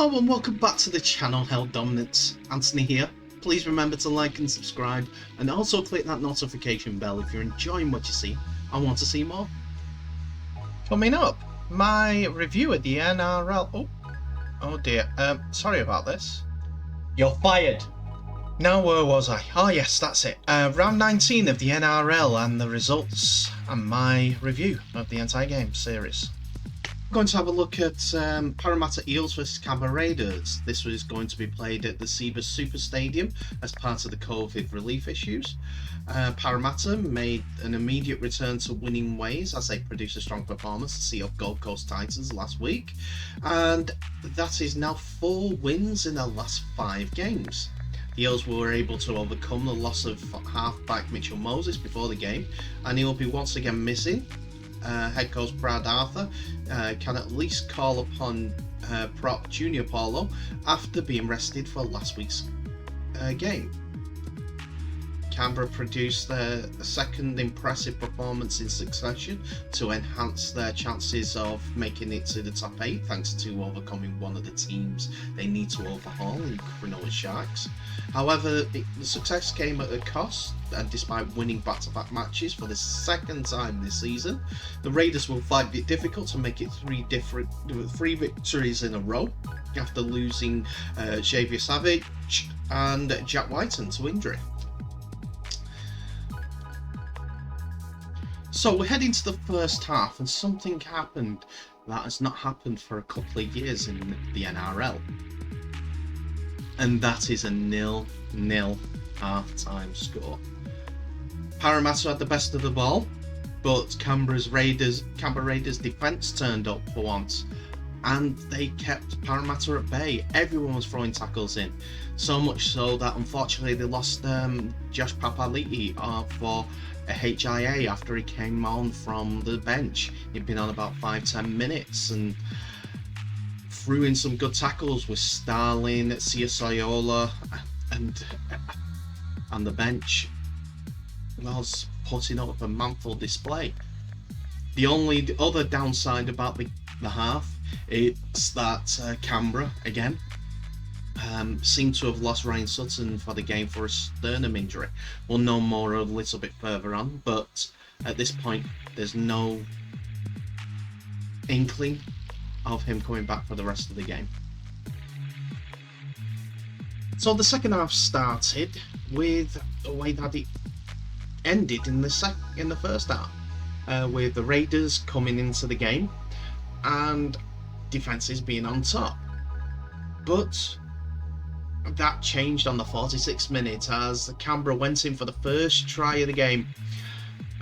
Hello and welcome back to the channel Held Dominance. Anthony here. Please remember to like and subscribe and also click that notification bell if you're enjoying what you see and want to see more. Coming up, my review of the NRL. Oh dear, sorry about this. You're fired. Now where was I? Oh yes, that's it. Round 19 of the NRL and the results and my review of the entire game series. We're going to have a look at Parramatta Eels versus Canberra Raiders. This was going to be played at the Cbus Super Stadium as part of the COVID relief issues. Parramatta made an immediate return to winning ways as they produced a strong performance to see off Gold Coast Titans last week, and that is now 4 wins in their last 5 games. The Eels were able to overcome the loss of halfback Mitchell Moses before the game, and he will be once again missing. Head coach Brad Arthur can at least call upon prop Junior Paulo after being rested for last week's game. Canberra produced their second impressive performance in succession to enhance their chances of making it to the top 8 thanks to overcoming one of the teams they need to overhaul in Cronulla Sharks. However, the success came at a cost, and despite winning back-to-back matches for the second time this season, the Raiders will find it difficult to make it 3 victories in a row after losing Xavier Savage and Jack Whiten to injury. So we're heading to the first half, and something happened that has not happened for a couple of years in the NRL. And that is a 0-0 half-time score. Parramatta had the best of the ball, but Canberra Raiders' defence turned up for once, and they kept Parramatta at bay. Everyone was throwing tackles in, so much so that unfortunately they lost Josh Papali'i for a HIA after he came on from the bench. He'd been on about 5-10 minutes and threw in some good tackles with Starling, Siasoyola, and the bench was putting up a manful display. The only other downside about the half is that Canberra again seemed to have lost Ryan Sutton for the game for a sternum injury. We'll know more a little bit further on, but at this point there's no inkling of him coming back for the rest of the game. So the second half started with the way that it ended in the first half, with the Raiders coming into the game and defences being on top. But that changed on the 46th minute as Canberra went in for the first try of the game.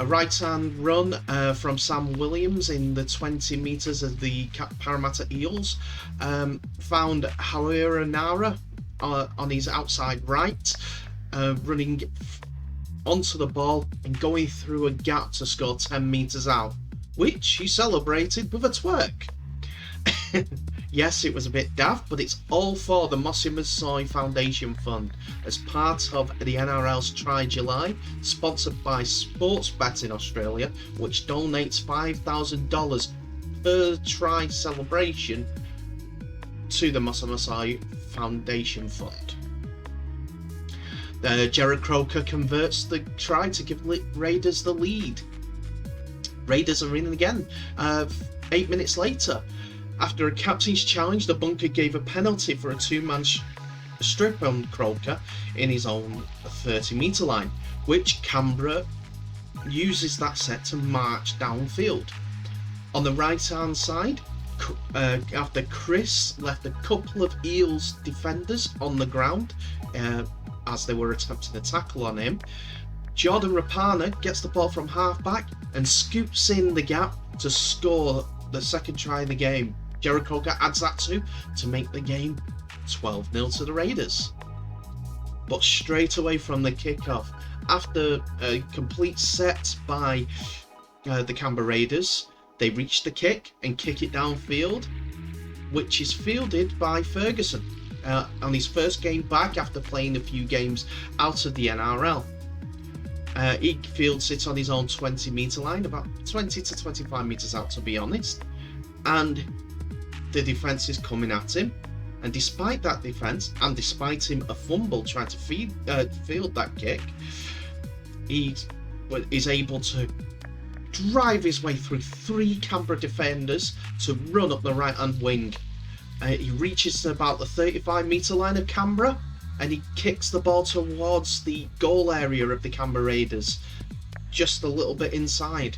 A right-hand run from Sam Williams in the 20 metres of the Parramatta Eels found Hawera Nara on his outside right, running onto the ball and going through a gap to score 10 metres out, which he celebrated with a twerk. Yes, it was a bit daft, but it's all for the Mossy Masoi Foundation Fund as part of the NRL's Try July, sponsored by Sportsbet in Australia, which donates $5,000 per try celebration to the Mossy Masoi Foundation Fund. Jared Croker converts the try to give Raiders the lead. Raiders are in again 8 minutes later. After a captain's challenge, the bunker gave a penalty for a 2-man strip on Croker in his own 30-metre line, which Canberra uses that set to march downfield. On the right-hand side, after Chris left a couple of Eels defenders on the ground as they were attempting a tackle on him, Jordan Rapana gets the ball from half-back and scoops in the gap to score the second try of the game. Jared Croker adds that to make the game 12-0 to the Raiders. But straight away from the kickoff, after a complete set by the Canberra Raiders, they reach the kick and kick it downfield, which is fielded by Ferguson on his first game back after playing a few games out of the NRL. He fields it on his own 20-metre line, about 20 to 25 metres out to be honest, and the defence is coming at him. And despite that defence, and despite him a fumble trying to field that kick, he is able to drive his way through 3 Canberra defenders to run up the right-hand wing. He reaches to about the 35-metre line of Canberra, and he kicks the ball towards the goal area of the Canberra Raiders, just a little bit inside,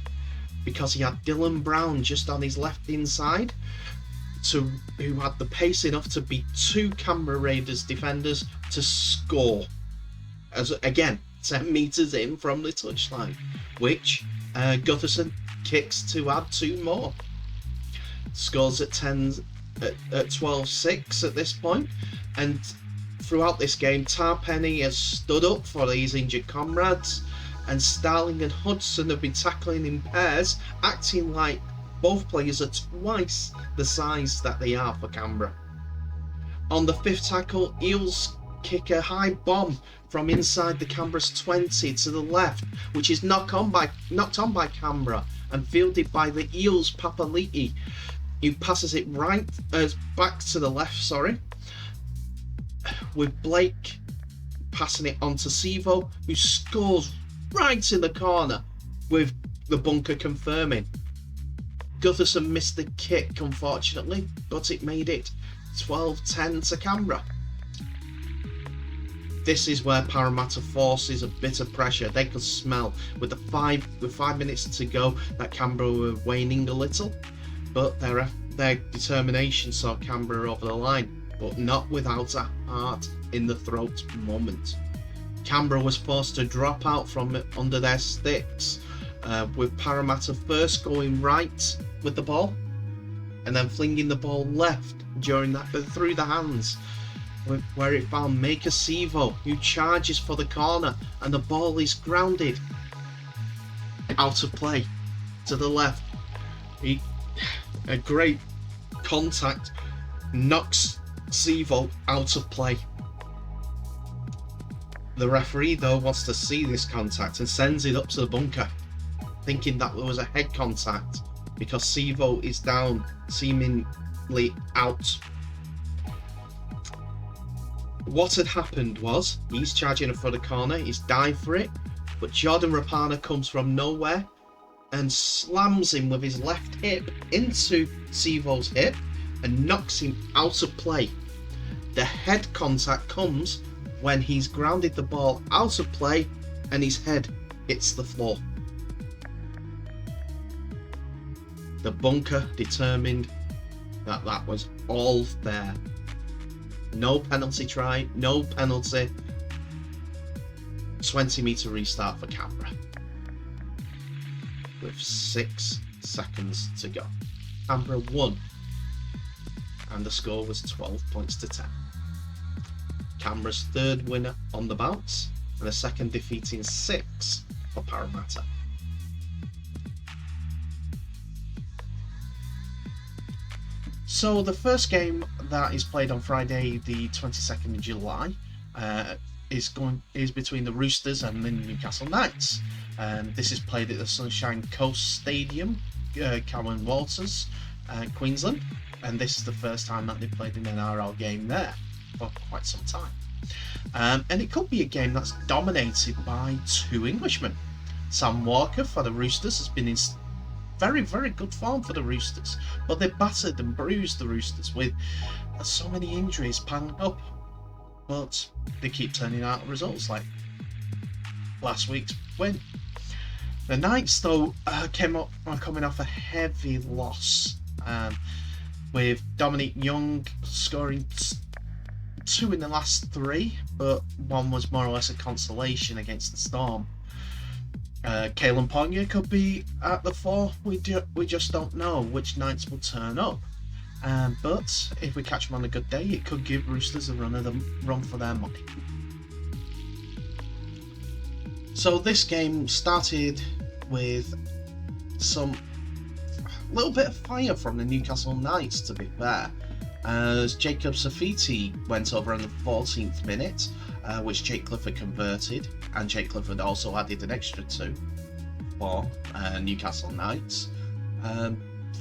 because he had Dylan Brown just on his left inside, who had the pace enough to beat 2 Canberra Raiders defenders to score. As again, 10 metres in from the touchline, which Gutherson kicks to add 2 more. Scores at 12-6 at this point, and throughout this game, Tarpenny has stood up for his injured comrades, and Starling and Hudson have been tackling in pairs, acting like both players are twice the size that they are for Canberra. On the 5th tackle, Eels kick a high bomb from inside the Canberra's 20 to the left, which is knocked on by Canberra and fielded by the Eels' Papali'i, who passes it back to the left, with Blake passing it on to Sivo, who scores right in the corner, with the bunker confirming. Gutherson missed the kick, unfortunately, but it made it 12-10 to Canberra. This is where Parramatta forces a bit of pressure. They could smell with 5 minutes to go that Canberra were waning a little, but their determination saw Canberra over the line, but not without a heart in the throat moment. Canberra was forced to drop out from under their sticks, with Parramatta first going right with the ball and then flinging the ball left through the hands, where it found Maker Sivo, who charges for the corner, and the ball is grounded out of play to the left. A great contact knocks Sivo out of play. The referee, though, wants to see this contact and sends it up to the bunker, thinking that there was a head contact because Sivo is down, seemingly out. What had happened was, he's charging for the corner, he's dived for it, but Jordan Rapana comes from nowhere and slams him with his left hip into Sivo's hip and knocks him out of play. The head contact comes when he's grounded the ball out of play and his head hits the floor. The bunker determined that that was all fair. No penalty try, no penalty. 20-metre restart for Canberra, with 6 seconds to go. Canberra won, and the score was 12 points to 10. Canberra's 3rd winner on the bounce, and a second defeat in 6 for Parramatta. So the first game that is played on Friday, the 22nd of July, is between the Roosters and the Newcastle Knights. This is played at the Sunshine Coast Stadium, Cowan Waters, Queensland, and this is the first time that they've played an NRL game there for quite some time. And it could be a game that's dominated by 2 Englishmen. Sam Walker for the Roosters has been in very, very good form for the Roosters, but they battered and bruised the Roosters with so many injuries piling up, but they keep turning out results like last week's win. The Knights, though, are coming off a heavy loss, with Dominic Young scoring 2 in the last 3, but one was more or less a consolation against the Storm. Kalen Ponga could be at the fore. We just don't know which Knights will turn up. But if we catch them on a good day, it could give Roosters a run for their money. So this game started with a little bit of fire from the Newcastle Knights, to be fair, as Jacob Safiti went over in the 14th minute, which Jake Clifford converted, and Jake Clifford also added an extra 2 for Newcastle Knights,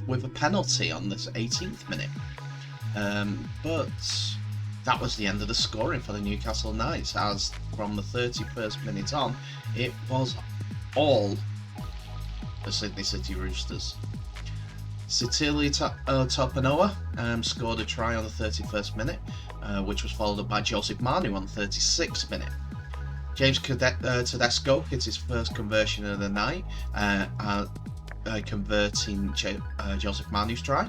with a penalty on this 18th minute. But that was the end of the scoring for the Newcastle Knights, as from the 31st minute on, it was all the Sydney City Roosters. Sitili Topanoa scored a try on the 31st minute, which was followed up by Joseph Manu on the 36th minute. James Tedesco hit his first conversion of the night, converting Joseph Manu's try.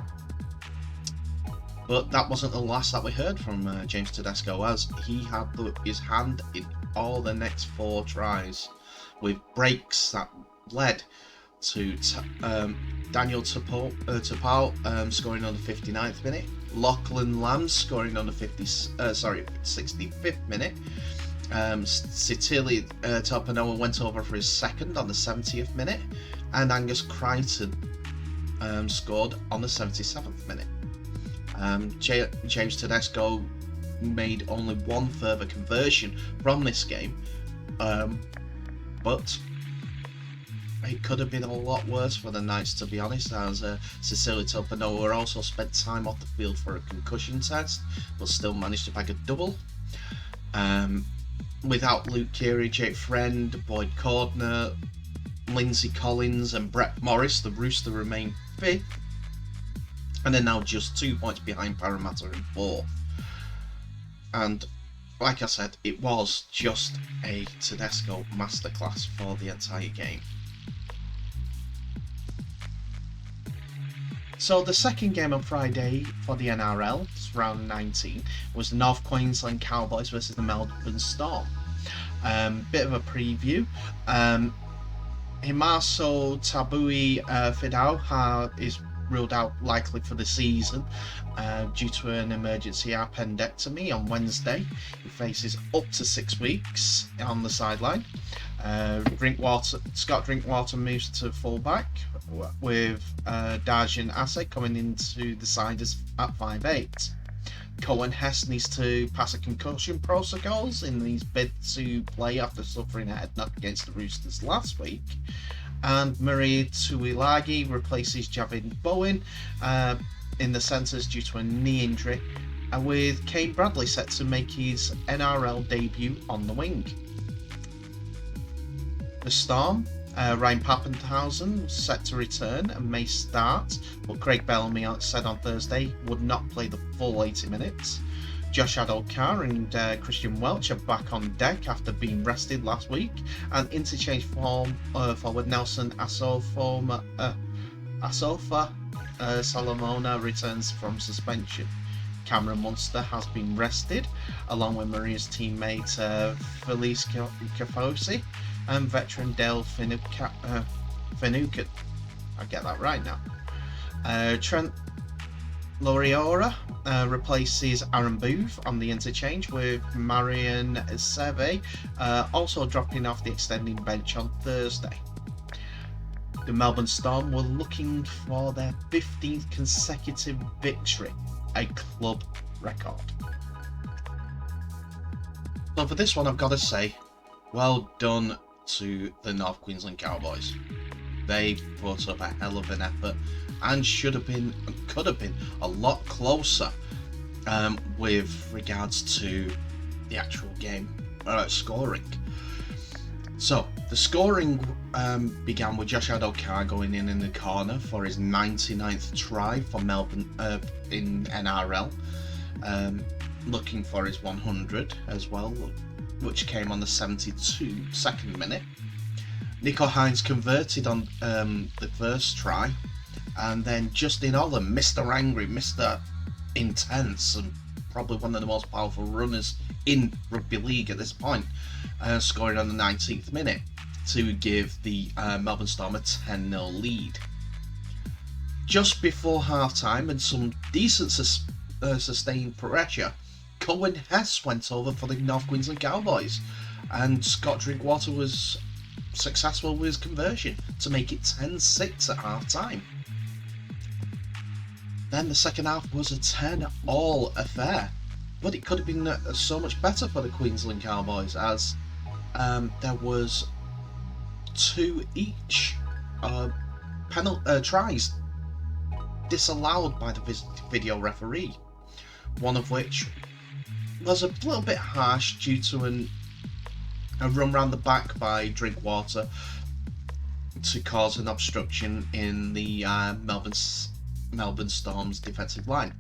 But that wasn't the last that we heard from James Tedesco, as he had his hand in all the next 4 tries, with breaks that led to Daniel Tapau scoring on the 59th minute, Lachlan Lamb scoring on the 65th minute, Sitili Topanoa went over for his second on the 70th minute, and Angus Crichton scored on the 77th minute. James Tedesco made only one further conversion from this game, but it could have been a lot worse for the Knights, to be honest, as Sitili Topanoa also spent time off the field for a concussion test, but still managed to bag a double. Without Luke Keary, Jake Friend, Boyd Cordner, Lindsay Collins and Brett Morris, the Roosters remain 5th, and they're now just 2 points behind Parramatta in 4th. And like I said, it was just a Tedesco masterclass for the entire game. So the second game on Friday for the NRL, round 19, was the North Queensland Cowboys versus the Melbourne Storm. Bit of a preview. Himaso Tabui Fidau is ruled out likely for the season due to an emergency appendectomy on Wednesday. He faces up to 6 weeks on the sideline. Scott Drinkwater moves to fullback, with Darjan Ase coming into the side at 5'8". Cohen Hess needs to pass a concussion protocols in his bid to play after suffering a head knock against the Roosters last week. And Maria Tuilagi replaces Javin Bowen in the centres due to a knee injury, with Kane Bradley set to make his NRL debut on the wing. The Storm, Ryan Pappenhausen was set to return and may start, but Craig Bellamy said on Thursday would not play the full 80 minutes. Josh Adokar and Christian Welch are back on deck after being rested last week, and interchange forward Nelson Asofa Salomona returns from suspension. Cameron Munster has been rested, along with Maria's teammate Felice Kafosi and veteran Dale Finucane. I get that right now. Trent Loriora replaces Aaron Booth on the interchange, with Marion Seve also dropping off the extending bench on Thursday. The Melbourne Storm were looking for their 15th consecutive victory, a club record. So for this one, I've got to say, well done to the North Queensland Cowboys. They put up a hell of an effort and should have been, could have been, a lot closer with regards to the actual game scoring. So the scoring began with Josh Adokar going in the corner for his 99th try for Melbourne in NRL, looking for his 100 as well, which came on the 72nd minute. Nico Hines converted on the first try, and then Justin Olam, Mr. Angry, Mr. Intense, and probably one of the most powerful runners in rugby league at this point, scoring on the 19th minute to give the Melbourne Storm a 10-0 lead. Just before half-time and some decent sustained pressure, Cohen Hess went over for the North Queensland Cowboys, and Scott Drinkwater was successful with his conversion to make it 10-6 at half-time. Then the second half was a 10-all affair, but it could have been so much better for the Queensland Cowboys, as there was 2 each tries disallowed by the video referee. one of which was a little bit harsh due to a run round the back by Drinkwater to cause an obstruction in the Melbourne Storm's defensive line.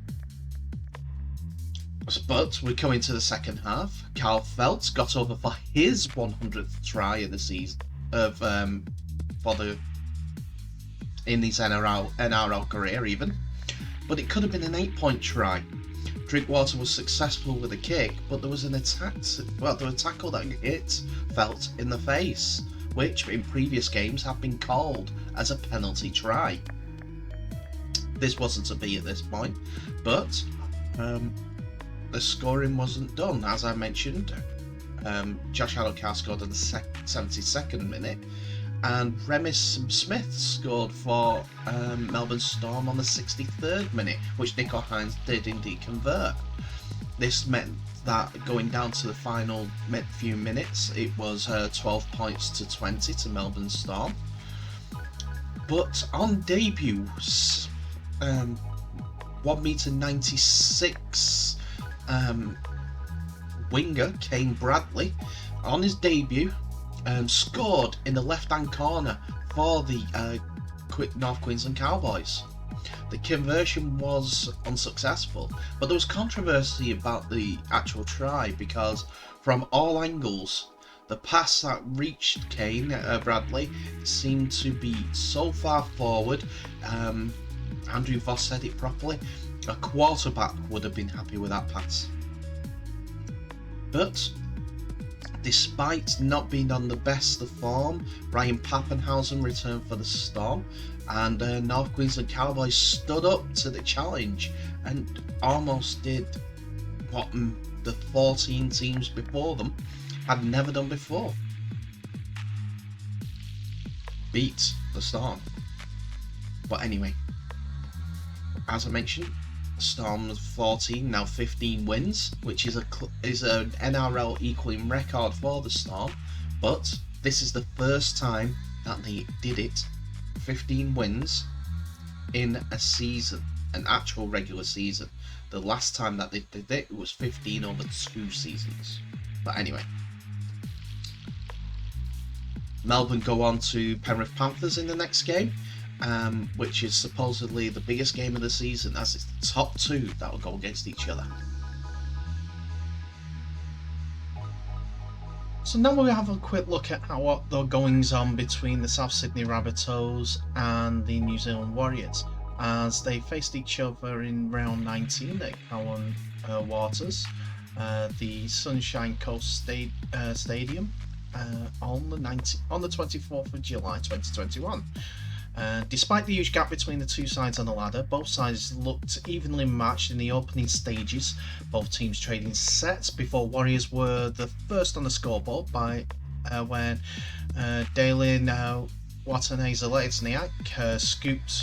But we're coming to the second half. Carl Feldt got over for his 100th try of the season in his NRL career even, but it could have been an 8-point try. Drinkwater was successful with a kick, but there was a tackle that hit Feldt in the face, which in previous games have been called as a penalty try. This wasn't to be at this point, but the scoring wasn't done. As I mentioned, Josh Adokar scored in the 72nd minute, and Remus Smith scored for Melbourne Storm on the 63rd minute, which Nico Hines did indeed convert. This meant that going down to the final few minutes, it was 12 points to 20 to Melbourne Storm. But on debut, 1m96 winger Kane Bradley, on his debut, scored in the left-hand corner for the North Queensland Cowboys. The conversion was unsuccessful, but there was controversy about the actual try because from all angles, the pass that reached Kane Bradley seemed to be so far forward. Andrew Voss said it properly. A quarterback would have been happy with that pass. But despite not being on the best of form, Ryan Pappenhausen returned for the Storm, and North Queensland Cowboys stood up to the challenge and almost did what the 14 teams before them had never done before: beat the Storm. But anyway, as I mentioned, Storm 14, now 15 wins, which is an NRL equaling record for the Storm, but this is the first time that they did it, 15 wins in a season, an actual regular season. The last time that they did it was 15 over 2 seasons. But anyway, Melbourne go on to Penrith Panthers in the next game, which is supposedly the biggest game of the season, as it's the top two that will go against each other. So now we'll have a quick look at what the goings on between the South Sydney Rabbitohs and the New Zealand Warriors as they faced each other in round 19 at Cowan Waters, the Sunshine Coast Stadium, on the 24th of July 2021. Despite the huge gap between the two sides on the ladder, both sides looked evenly matched in the opening stages, both teams trading sets before Warriors were the first on the scoreboard by when Dalen Wataneza-Leitsniak scooped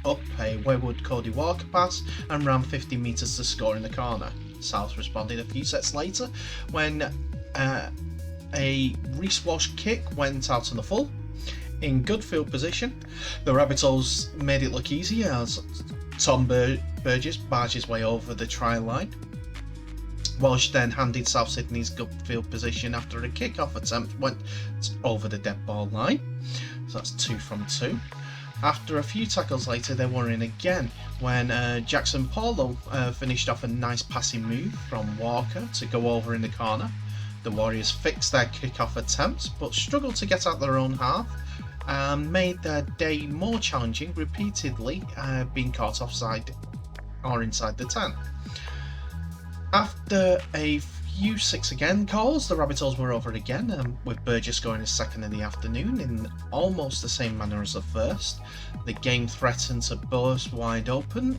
up a wayward Cody Walker pass and ran 50 metres to score in the corner. South responded a few sets later when a Reece Walsh kick went out on the full. In good field position, the Rabbitohs made it look easy as Tom Burgess barged his way over the try line. Walsh then handed South Sydney's good field position after a kick-off attempt went over the dead ball line. So that's 2 from 2. After a few tackles later, they were in again when Jackson Paulo finished off a nice passing move from Walker to go over in the corner. The Warriors fixed their kick-off attempts but struggled to get out their own half and made their day more challenging, repeatedly being caught offside or inside the 10. After a few 6-again calls, the Rabbitohs were over again, with Burgess scoring his second in the afternoon in almost the same manner as the first. The game threatened to burst wide open,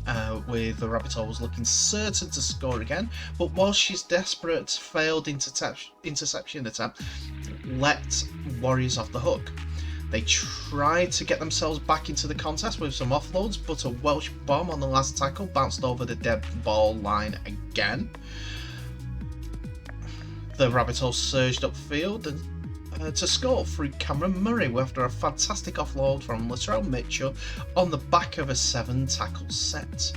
with the Rabbitohs looking certain to score again, but Walsh's desperate failed interception attempt let Warriors off the hook. They tried to get themselves back into the contest with some offloads, but a Welsh bomb on the last tackle bounced over the dead ball line again. The Rabbitohs surged upfield and to score through Cameron Murray after a fantastic offload from Latrell Mitchell on the back of a 7-tackle set.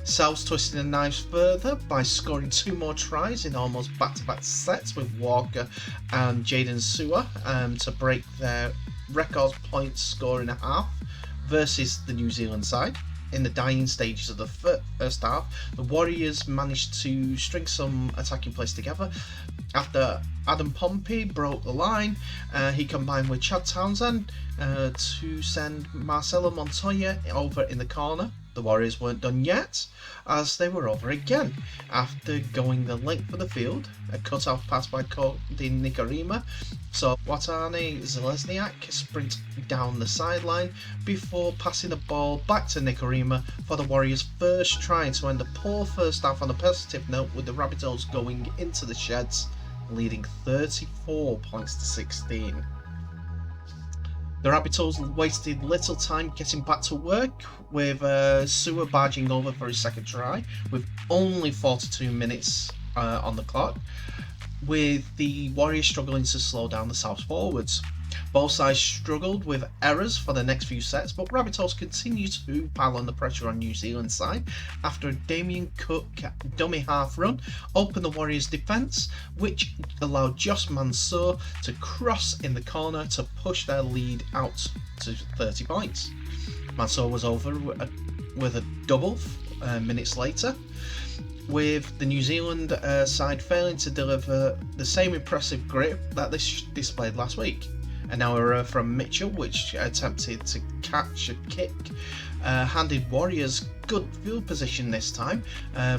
Souths twisting the knives further by scoring 2 more tries in almost back-to-back sets with Walker and Jaden Sewer to break their record point scoring half versus the New Zealand side. In the dying stages of the first half, the Warriors managed to string some attacking plays together. After Adam Pompey broke the line, he combined with Chad Townsend to send Marcelo Montoya over in the corner. The Warriors weren't done yet, as they were over again. After going the length of the field, a cut-off pass by Cody Nikorima saw Watane Zelezniak sprint down the sideline before passing the ball back to Nikorima for the Warriors' first try to end a poor first half on a positive note, with the Rabbitohs going into the sheds, leading 34 points to 16. The Rabbitohs wasted little time getting back to work, with Sewer barging over for his second try, with only 42 minutes on the clock, with the Warriors struggling to slow down the Souths forwards. Both sides struggled with errors for the next few sets, but Rabbitohs continued to pile on the pressure on New Zealand's side after a Damien Cook dummy half run opened the Warriors' defence, which allowed Josh Mansour to cross in the corner to push their lead out to 30 points. Mansour was over with a double minutes later, with the New Zealand side failing to deliver the same impressive grip that they displayed last week. An error from Mitchell, which attempted to catch a kick, handed Warriors good field position this time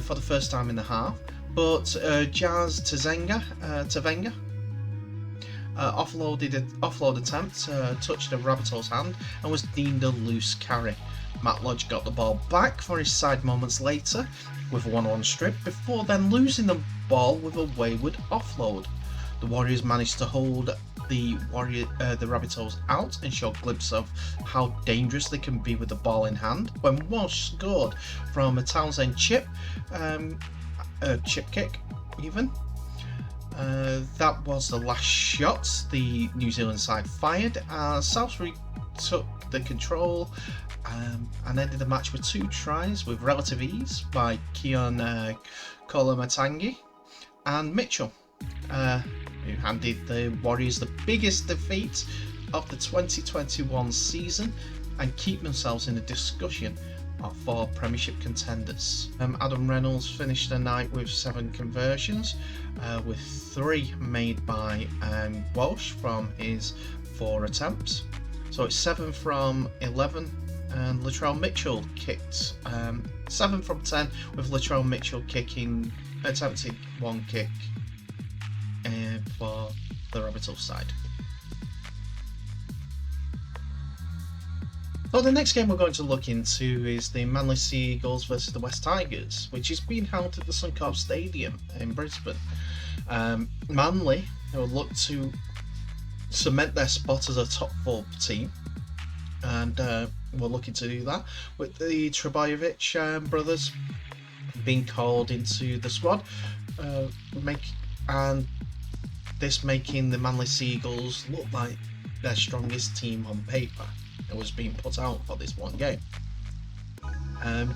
for the first time in the half, but Jazz Tavenga offload attempt touched a Rabbitoh's hand and was deemed a loose carry. Matt Lodge got the ball back for his side moments later with a 1-on-1 strip, before then losing the ball with a wayward offload. The Warriors managed to hold the Rabbitohs out and show a glimpse of how dangerous they can be with the ball in hand, when Walsh scored from a Townsend chip kick even. That was the last shot the New Zealand side fired, as South took the control and ended the match with 2 tries with relative ease by Keon Kolamatangi and Mitchell, who handed the Warriors the biggest defeat of the 2021 season and keep themselves in the discussion for Premiership contenders. Adam Reynolds finished the night with 7 conversions, with 3 made by Walsh from his 4 attempts. So it's 7 from 11, and Latrell Mitchell kicked 7 from 10, with Latrell Mitchell attempting 1 kick for the Rabbitohs side. So the next game we're going to look into is the Manly Sea Eagles versus the West Tigers, which is being held at the Suncorp Stadium in Brisbane. Manly will look to cement their spot as a top 4 team, and we're looking to do that with the Trebojevic brothers being called into the squad, and this making the Manly Sea Eagles look like their strongest team on paper. It was being put out for this one game.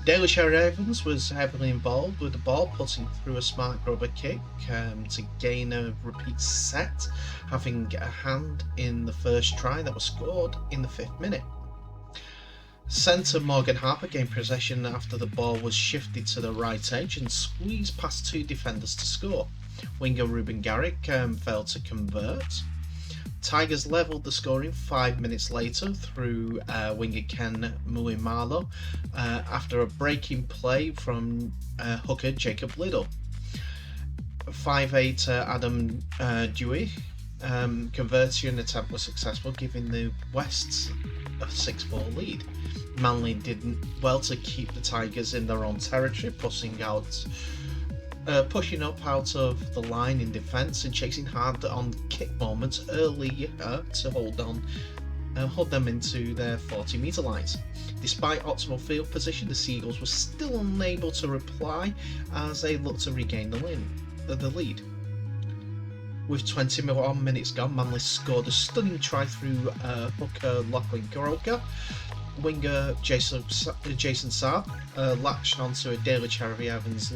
Dalish Evans was heavily involved with the ball, putting through a smart rubber kick to gain a repeat set, having a hand in the first try that was scored in the 5th minute. Centre Morgan Harper gained possession after the ball was shifted to the right edge and squeezed past 2 defenders to score. Winger Ruben Garrick failed to convert. Tigers levelled the scoring 5 minutes later through winger Ken Muimalo after a breaking play from hooker Jacob Liddle. 5'8" Adam Dewey conversion attempt was successful, giving the Wests a 6-4 lead. Manly did well to keep the Tigers in their own territory, pushing up out of the line in defence and chasing hard on kick moments earlier to hold them into their 40-metre lines. Despite optimal field position, the Seagulls were still unable to reply as they looked to regain the lead. With 21 minutes gone, Manly scored a stunning try through hooker Lachlan Goroka, winger Jason Saab latched onto a Daly Cherry Evans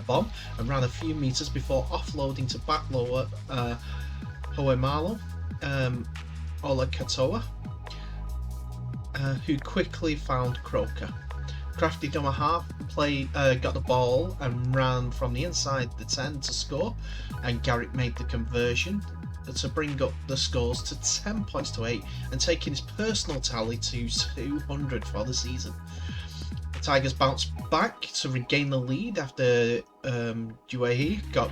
bomb and ran a few metres before offloading to back lower Hoemalo Ola Katoa, who quickly found Croker. Crafty dumber half got the ball and ran from the inside the 10 to score, and Garrick made the conversion to bring up the scores to 10 points to 8 and taking his personal tally to 200 for the season. The Tigers bounced back to regain the lead after Duehi got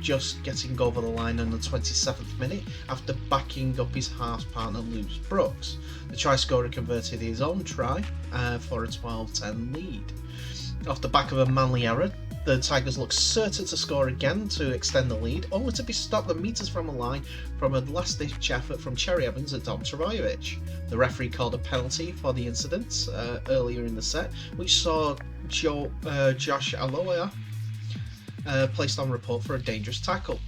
just getting over the line in the 27th minute after backing up his half partner Lewis Brooks. The try scorer converted his own try for a 12-10 lead. Off the back of a Manly error, the Tigers looked certain to score again to extend the lead, only to be stopped the metres from the line from a last-ditch effort from Cherry Evans and Dom Trbojevic. The referee called a penalty for the incident earlier in the set, which saw Josh Aloia placed on report for a dangerous tackle.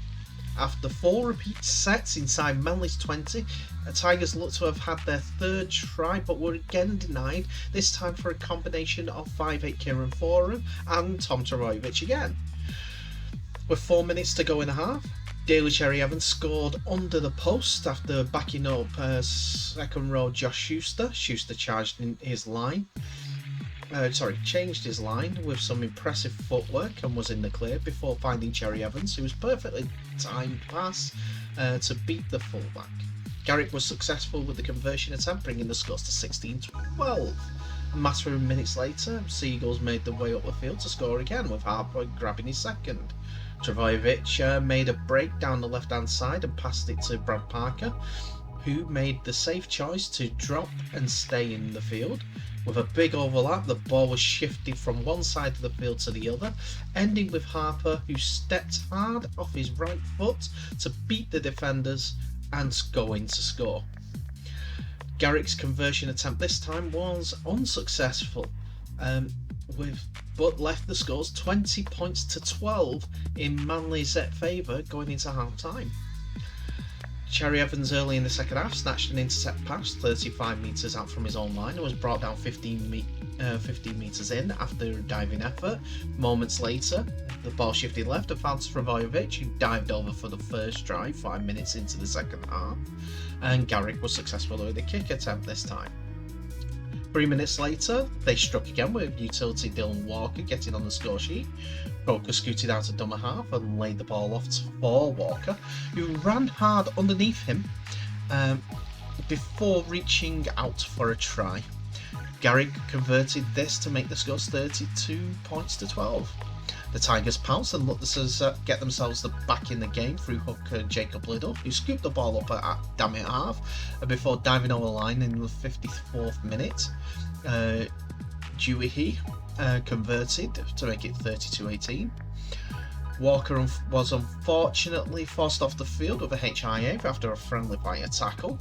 After 4 repeat sets inside Manly's 20, the Tigers looked to have had their third try but were again denied, this time for a combination of 5'8" Kieran Foran and Tom Trbojevic again. With 4 minutes to go in the half, Daly Cherry Evans scored under the post after backing up second row Josh Schuster. Schuster charged in his line. Changed his line with some impressive footwork and was in the clear before finding Cherry Evans, who was perfectly timed pass to beat the fullback. Garrick was successful with the conversion attempt, bringing the scores to 16-12. A matter of minutes later, Seagulls made their way up the field to score again, with Harper grabbing his second. Trbojevic made a break down the left-hand side and passed it to Brad Parker, who made the safe choice to drop and stay in the field. With a big overlap, the ball was shifted from one side of the field to the other, ending with Harper, who stepped hard off his right foot to beat the defenders and go in to score. Garrick's conversion attempt this time was unsuccessful, but left the scores 20 points to 12 in Manly's favour going into half time. Cherry Evans early in the second half snatched an intercept pass 35 metres out from his own line and was brought down 15 metres in after a diving effort. Moments later, the ball shifted left and found Trbojevic, who dived over for the first try 5 minutes into the second half, and Garrick was successful with the kick attempt this time. 3 minutes later, they struck again with utility Dylan Walker getting on the score sheet. Croker scooted out a dumber half and laid the ball off for Walker, who ran hard underneath him before reaching out for a try. Garrick converted this to make the scores 32 points to 12. The Tigers pounced and looked to get themselves back in the game through hooker Jacob Liddle, who scooped the ball up at damn it half before diving over the line in the 54th minute. Dewey converted to make it 32-18. Walker was unfortunately forced off the field with a HIA after a friendly fire tackle.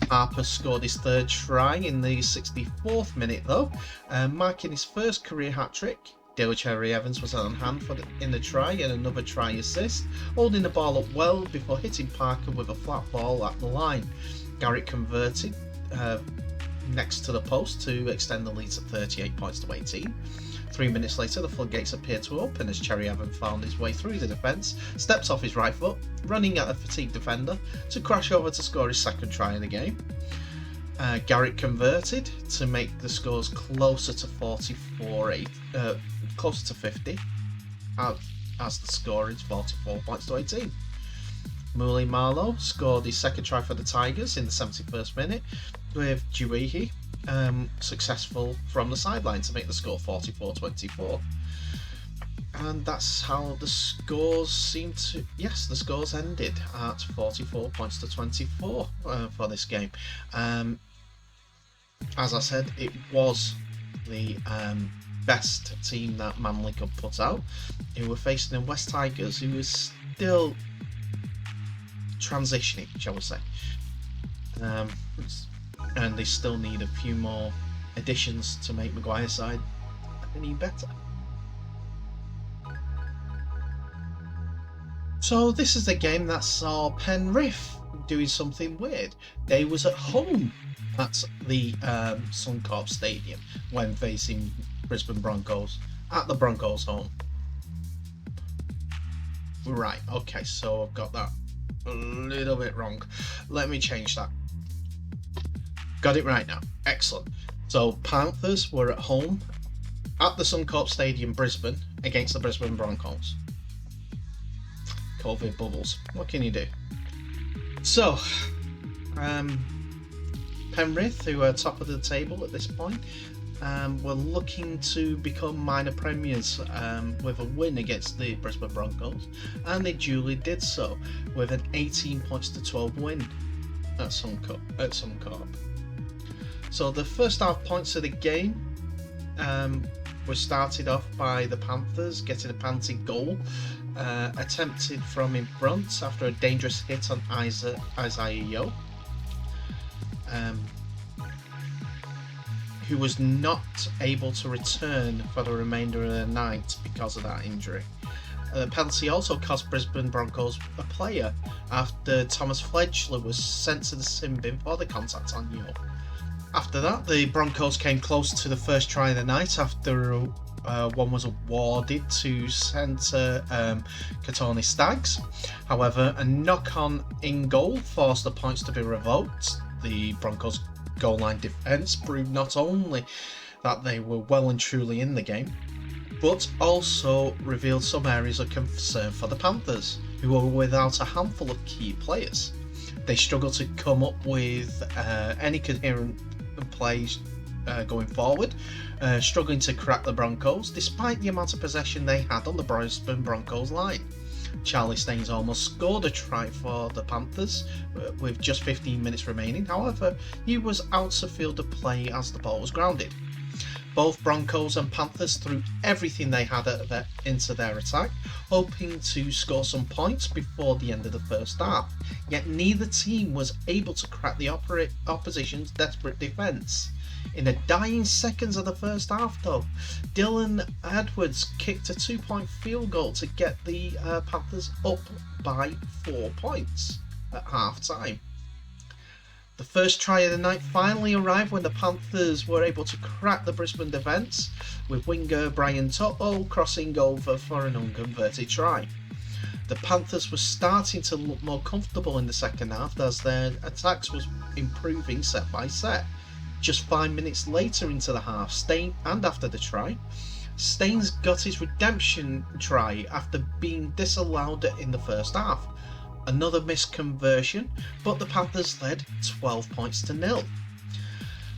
Harper scored his third try in the 64th minute though, marking his first career hat-trick. Daly Cherry Evans was on hand in the try and another try assist, holding the ball up well before hitting Parker with a flat ball at the line. Garrick converted next to the post to extend the lead to 38 points to 18. 3 minutes later, the floodgates appeared to open as Cherry Evans found his way through the defence, steps off his right foot, running at a fatigued defender to crash over to score his second try in the game. Garrick converted to make the scores closer to 50, as the score is 44 points to 18. Mooley Marlowe scored his second try for the Tigers in the 71st minute, with Dewey successful from the sideline to make the score 44-24. And that's how the scores the scores ended at 44 points to 24 for this game. As I said, it was the best team that Manly could put out, who were facing the West Tigers, who was still transitioning, shall we say. And they still need a few more additions to make Maguire's side any better. So this is the game that saw Penrith doing something weird. They was at home at the Suncorp Stadium when facing Brisbane Broncos at the Broncos' home. Right, okay, so I've got that a little bit wrong. Let me change that. Got it right now. Excellent. So Panthers were at home at the Suncorp Stadium, Brisbane, against the Brisbane Broncos. COVID bubbles. What can you do? So, Penrith, who are top of the table at this point, were looking to become minor premiers with a win against the Brisbane Broncos, and they duly did so with an 18 points to 12 win at Suncorp. So the first half points of the game were started off by the Panthers getting a penalty goal attempted from in front after a dangerous hit on Isaiah Yeo, who was not able to return for the remainder of the night because of that injury. The penalty also cost Brisbane Broncos a player after Thomas Fledgler was sent to the sin bin for the contact on Yeo. After that, the Broncos came close to the first try of the night after one was awarded to centre Katoni Staggs. However, a knock-on in goal forced the points to be revoked. The Broncos' goal line defence proved not only that they were well and truly in the game, but also revealed some areas of concern for the Panthers, who were without a handful of key players. They struggled to come up with any coherent plays going forward, struggling to crack the Broncos despite the amount of possession they had on the Brisbane Broncos line. Charlie Staines almost scored a try for the Panthers with just 15 minutes remaining. However, he was out of field of play as the ball was grounded. Both Broncos and Panthers threw everything they had into their attack, hoping to score some points before the end of the first half. Yet neither team was able to crack the opposition's desperate defence. In the dying seconds of the first half, though, Dylan Edwards kicked a 2-point field goal to get the Panthers up by 4 points at half time. The first try of the night finally arrived when the Panthers were able to crack the Brisbane defence, with winger Brian To'o crossing over for an unconverted try. The Panthers were starting to look more comfortable in the second half as their attacks was improving set by set. Just 5 minutes later into the half, and after the try, Staines got his redemption try after being disallowed in the first half. Another missed conversion, but the Panthers led 12 points to 0.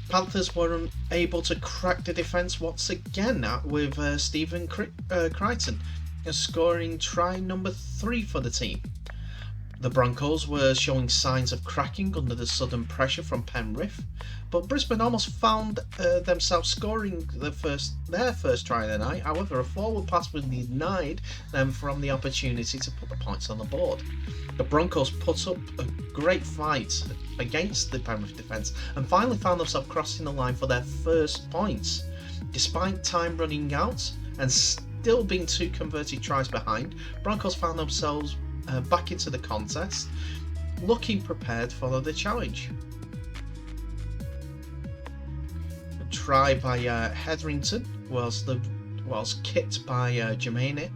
Panthers were unable to crack the defence once again with Stephen Crichton scoring try number 3 for the team. The Broncos were showing signs of cracking under the sudden pressure from Penrith, but Brisbane almost found themselves scoring their first try of the night. However, a forward pass was denied them from the opportunity to put the points on the board. The Broncos put up a great fight against the Penrith defence and finally found themselves crossing the line for their first points. Despite time running out and still being 2 converted tries behind, Broncos found themselves back into the contest, looking prepared for the challenge. A try by Hetherington was kicked by Jermaine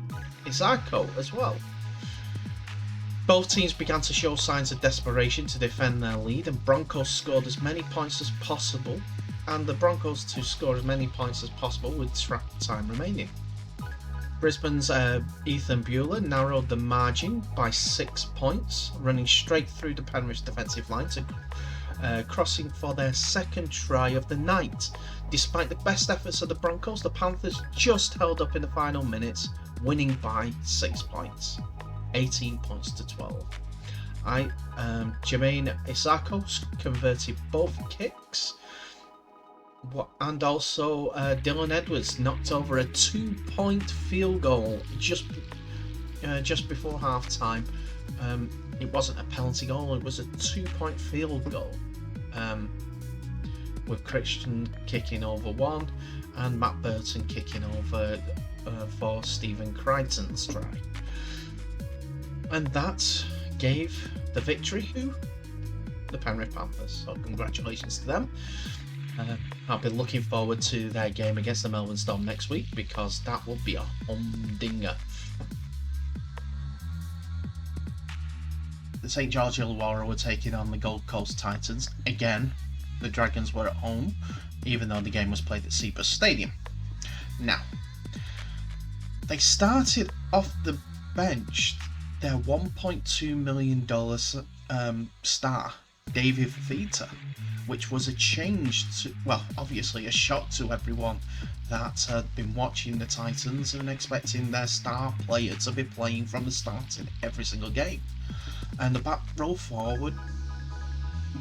Isako as well. Both teams began to show signs of desperation to defend their lead, and Broncos scored as many points as possible, and the Broncos to score as many points as possible with time remaining. Brisbane's Ethan Bueller narrowed the margin by 6 points, running straight through the Penrith defensive line to crossing for their second try of the night. Despite the best efforts of the Broncos, the Panthers just held up in the final minutes, winning by 6 points, 18 points to 12. Jermaine Isako converted both kicks, and also Dylan Edwards knocked over a 2-point field goal just before half time. It wasn't a penalty goal, it was a 2-point field goal, with Christian kicking over one and Matt Burton kicking over for Stephen Crichton's try. And that gave the victory the Penrith Panthers. So congratulations to them. I'll be looking forward to their game against the Melbourne Storm next week, because that will be a humdinger. The St George Illawarra were taking on the Gold Coast Titans. Again, the Dragons were at home, even though the game was played at Cbus Stadium. Now, they started off the bench their $1.2 million star, David Fifita, which was a change to, well, obviously a shock to everyone that had been watching the Titans and expecting their star player to be playing from the start in every single game. And the back row forward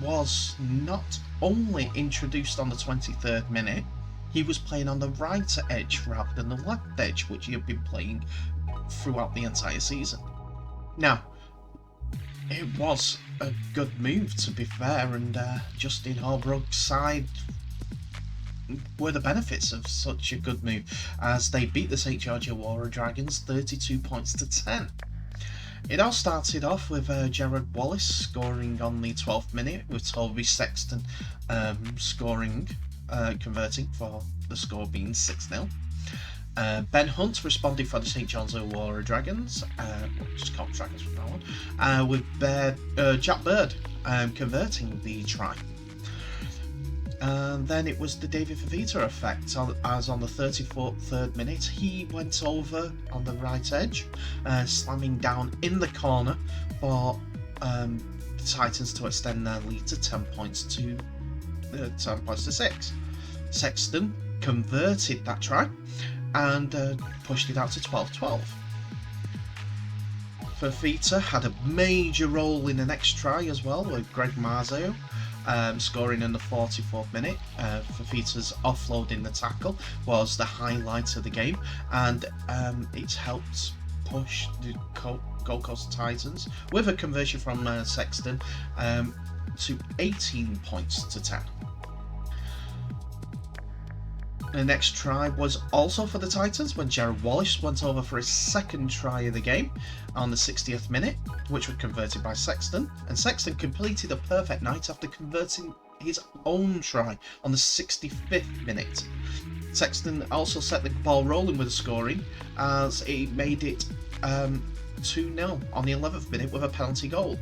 was not only introduced on the 23rd minute, he was playing on the right edge rather than the left edge, which he had been playing throughout the entire season. Now, it was a good move, to be fair, and Justin Holbrook's side were the benefits of such a good move, as they beat the St George Illawarra Dragons 32 points to 10. It all started off with Jared Wallace scoring on the 12th minute, with Toby Sexton converting for the score being 6-0. Ben Hunt responded for the St John's Illawarra Dragons, just called Dragons from now on, with Jack Bird converting the try. And then it was the David Fifita effect, as on the 33rd minute he went over on the right edge, slamming down in the corner for the Titans to extend their lead to 10 points to 6. Sexton converted that try and pushed it out to 12-12. Fifita had a major role in the next try as well, with Greg Marzio scoring in the 44th minute. Fifita's offloading the tackle was the highlight of the game, and it's helped push the Gold Coast Titans, with a conversion from Sexton, to 18 points to 10. The next try was also for the Titans, when Jared Wallace went over for his second try of the game on the 60th minute, which was converted by Sexton, and Sexton completed a perfect night after converting his own try on the 65th minute. Sexton also set the ball rolling with the scoring, as he made it 2-0 on the 11th minute with a penalty goal.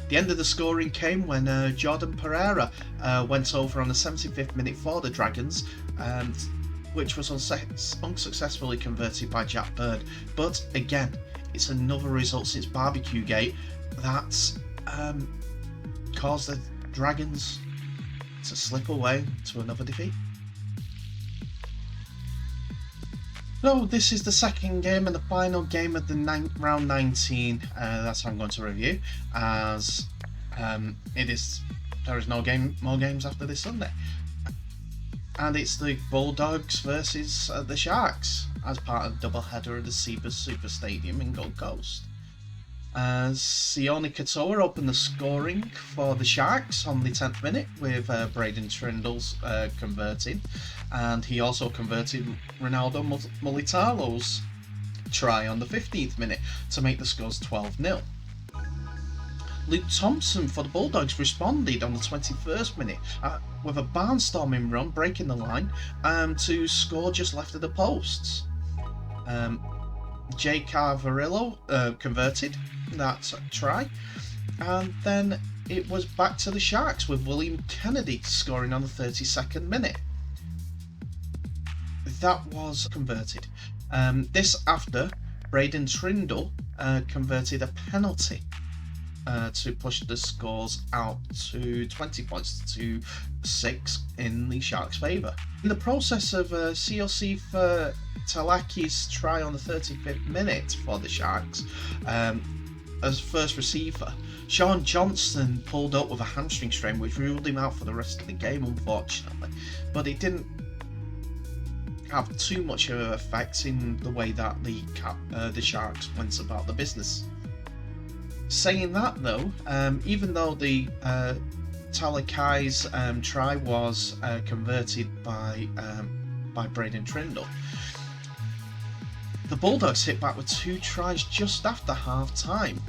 The end of the scoring came when Jordan Pereira went over on the 75th minute for the Dragons, which was unsuccessfully converted by Jack Bird. But again, it's another result since Barbecue Gate that caused the Dragons to slip away to another defeat. So this is the second game and the final game of the round 19 that I'm going to review, as there is more games after this Sunday, and it's the Bulldogs versus the Sharks as part of the doubleheader of the Cbus Super Stadium in Gold Coast. Sione Katoa opened the scoring for the Sharks on the 10th minute, with Braden Trindle's converting, and he also converted Ronaldo Mulitalo's try on the 15th minute to make the scores 12-0. Luke Thompson for the Bulldogs responded on the 21st minute with a barnstorming run, breaking the line to score just left of the posts. Jay Carvarillo converted that try, and then it was back to the Sharks, with William Kennedy scoring on the 32nd minute. That was converted. This after Braden Trindle converted a penalty to push the scores out to 20 points to 6 in the Sharks' favour. In the process of CLC for Talaki's try on the 35th minute for the Sharks, as first receiver, Sean Johnson pulled up with a hamstring strain, which ruled him out for the rest of the game, unfortunately. But it didn't have too much of an effect in the way that the Sharks went about the business. Saying that though, even though the Talakai's try was converted by Braden Trindle, the Bulldogs hit back with 2 tries just after half time.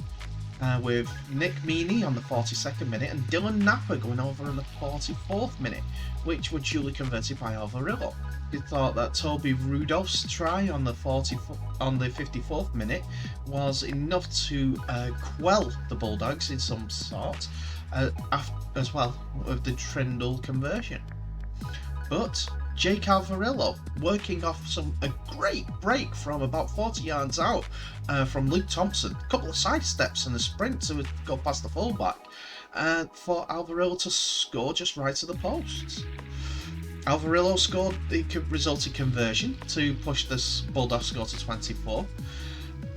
with Nick Meaney on the 42nd minute and Dylan Napper going over on the 44th minute, which were duly converted by Alvarillo. You thought that Toby Rudolph's try on the 54th minute was enough to quell the Bulldogs in some sort, as well with the Trindle conversion. But Jake Alvarillo, working off a great break from about 40 yards out from Luke Thompson, a couple of side steps and a sprint to go past the fullback, for Alvarillo to score just right to the posts. Alvarillo scored the resulting conversion to push this Bulldog score to 24,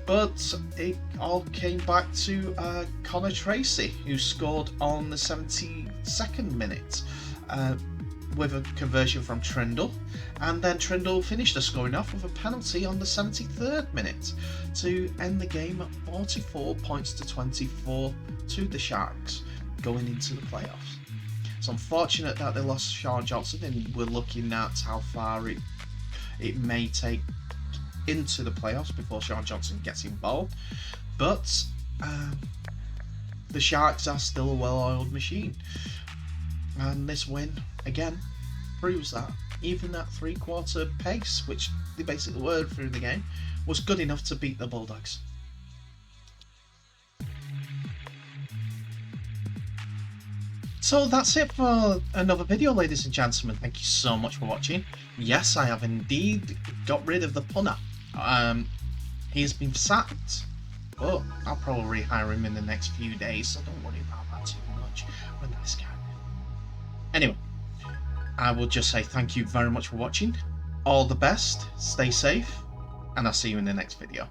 but it all came back to Connor Tracy, who scored on the 72nd minute with a conversion from Trindle, and then Trindle finished the scoring off with a penalty on the 73rd minute to end the game at 44 points to 24 to the Sharks going into the playoffs. It's unfortunate that they lost Sean Johnson, and we're looking at how far it may take into the playoffs before Sean Johnson gets involved, but the Sharks are still a well-oiled machine, and this win again proves that even that three-quarter pace, which they basically were through the game, was good enough to beat the Bulldogs. So that's it for another video, ladies and gentlemen. Thank you so much for watching. Yes, I have indeed got rid of the punter. He's been sacked, but I'll probably rehire him in the next few days, so don't worry about that too much. We're a nice guy. Anyway, I will just say thank you very much for watching. All the best, stay safe, and I'll see you in the next video.